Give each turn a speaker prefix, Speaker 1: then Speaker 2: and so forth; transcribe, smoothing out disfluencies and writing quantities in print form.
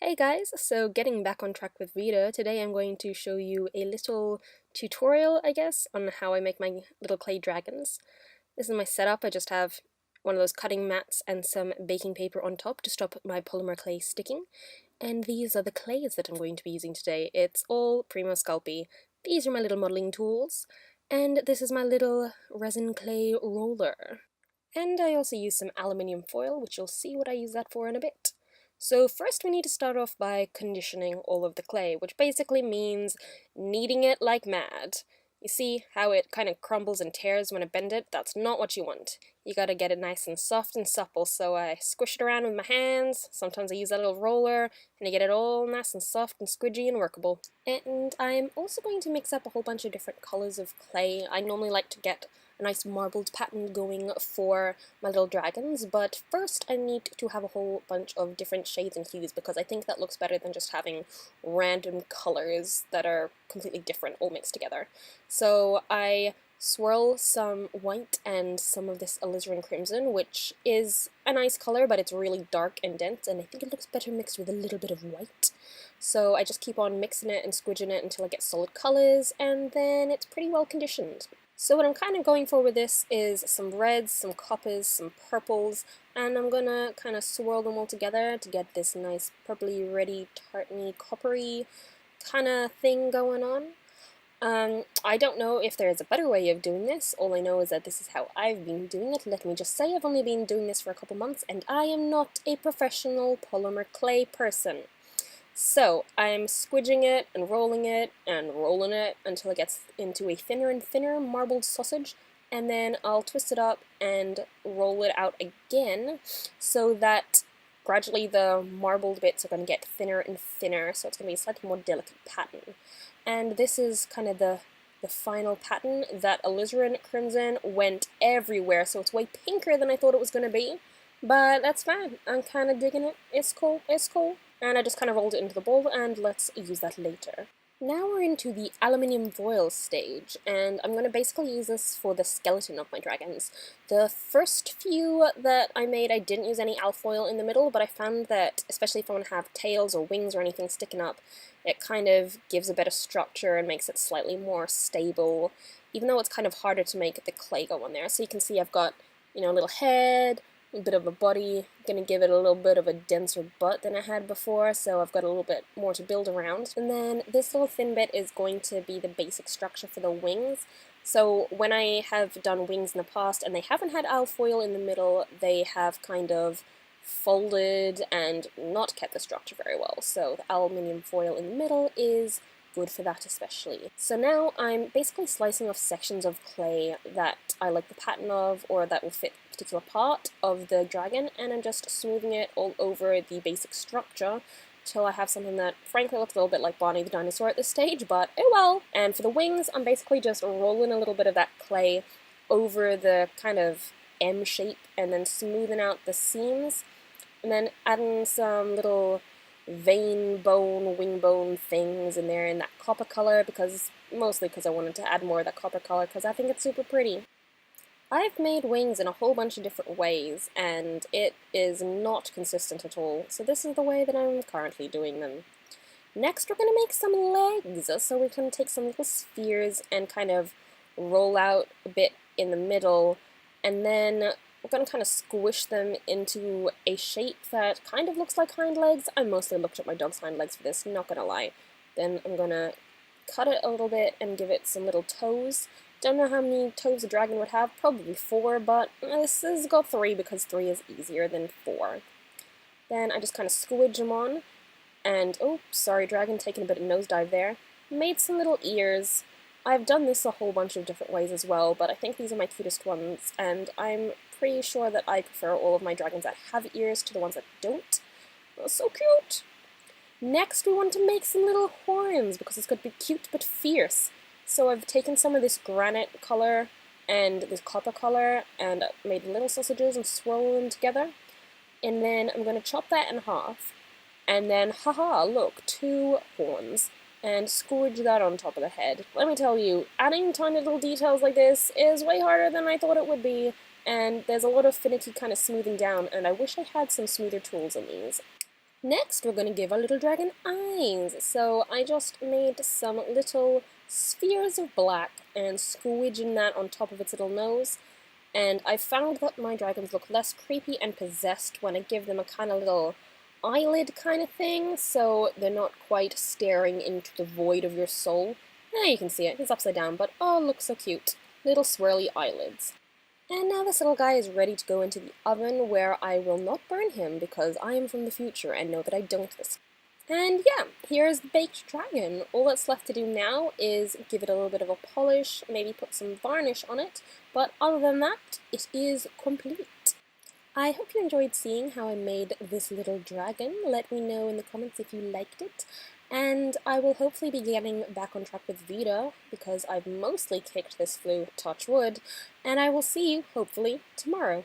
Speaker 1: Hey guys, so getting back on track with VEDA, today I'm going to show you a little tutorial, I guess, on how I make my little clay dragons. This is my setup. I just have one of those cutting mats and some baking paper on top to stop my polymer clay sticking. And these are the clays that I'm going to be using today. It's all Primo Sculpey. These are my little modeling tools. And this is my little resin clay roller. And I also use some aluminium foil, which you'll see what I use that for in a bit. So first we need to start off by conditioning all of the clay, which basically means kneading it like mad. You see how it kind of crumbles and tears when I bend it? That's not what you want. You gotta get it nice and soft and supple, so I squish it around with my hands. Sometimes I use that little roller, and I get it all nice and soft and squidgy and workable. And I'm also going to mix up a whole bunch of different colors of clay. I normally like to get a nice marbled pattern going for my little dragons, but first I need to have a whole bunch of different shades and hues because I think that looks better than just having random colors that are completely different all mixed together. So I swirl some white and some of this alizarin crimson, which is a nice color, but it's really dark and dense, and I think it looks better mixed with a little bit of white. So I just keep on mixing it and squidging it until I get solid colors, and then it's pretty well conditioned. So what I'm kind of going for with this is some reds, some coppers, some purples, and I'm gonna kind of swirl them all together to get this nice purpley, reddy, tartany, coppery kind of thing going on. I don't know if there is a better way of doing this. All I know is that this is how I've been doing it. Let me just say I've only been doing this for a couple months, and I am not a professional polymer clay person. So I'm squidging it and rolling it until it gets into a thinner and thinner marbled sausage, and then I'll twist it up and roll it out again so that gradually the marbled bits are going to get thinner and thinner, so it's going to be a slightly more delicate pattern. And this is kind of the final pattern. That alizarin crimson went everywhere, so it's way pinker than I thought it was going to be. But that's fine. I'm kind of digging it. It's cool. It's cool. And I just kind of rolled it into the bowl, and let's use that later. Now we're into the aluminium foil stage, and I'm going to basically use this for the skeleton of my dragons. The first few that I made, I didn't use any alfoil in the middle, but I found that, especially if I want to have tails or wings or anything sticking up, it kind of gives a better structure and makes it slightly more stable, even though it's kind of harder to make the clay go on there. So you can see I've got, a little head, a bit of a body. I'm going to give it a little bit of a denser butt than I had before, so I've got a little bit more to build around. And then this little thin bit is going to be the basic structure for the wings. So when I have done wings in the past and they haven't had alfoil in the middle, they have kind of folded and not kept the structure very well. So the aluminium foil in the middle is good for that especially. So now I'm basically slicing off sections of clay that I like the pattern of or that will fit a particular part of the dragon, and I'm just smoothing it all over the basic structure till I have something that frankly looks a little bit like Barney the dinosaur at this stage, but oh well. And for the wings, I'm basically just rolling a little bit of that clay over the kind of M shape and then smoothing out the seams, and then adding some little vein bone, wing bone things in there in that copper color, mostly because I wanted to add more of that copper color because I think it's super pretty. I've made wings in a whole bunch of different ways, and it is not consistent at all, so this is the way that I'm currently doing them. Next, we're going to make some legs, so we can take some little spheres and kind of roll out a bit in the middle, and then we're going to kind of squish them into a shape that kind of looks like hind legs. I mostly looked at my dog's hind legs for this, not going to lie. Then I'm going to cut it a little bit and give it some little toes. Don't know how many toes a dragon would have, probably 4, but this has got 3 because 3 is easier than 4. Then I just kind of squidge them on, and oh, sorry dragon, taking a bit of nosedive there. Made some little ears. I've done this a whole bunch of different ways as well, but I think these are my cutest ones, and I'm pretty sure that I prefer all of my dragons that have ears to the ones that don't. Oh, so cute! Next we want to make some little horns, because it's going to be cute but fierce. So I've taken some of this granite color and this copper color and made little sausages and swirled them together. And then I'm going to chop that in half. And then, haha, look, 2 horns. And scourge that on top of the head. Let me tell you, adding tiny little details like this is way harder than I thought it would be, and there's a lot of finicky kind of smoothing down, and I wish I had some smoother tools in these. Next, we're going to give our little dragon eyes. So I just made some little spheres of black and squidging that on top of its little nose. And I found that my dragons look less creepy and possessed when I give them a kind of little eyelid kind of thing, so they're not quite staring into the void of your soul. There you can see it, he's upside down, but oh, looks so cute. Little swirly eyelids. And now this little guy is ready to go into the oven where I will not burn him because I am from the future and know that I don't this. And yeah, here's the baked dragon. All that's left to do now is give it a little bit of a polish, maybe put some varnish on it, but other than that, it is complete. I hope you enjoyed seeing how I made this little dragon. Let me know in the comments if you liked it. And I will hopefully be getting back on track with VEDA, because I've mostly kicked this flu, touch wood, and I will see you, hopefully, tomorrow.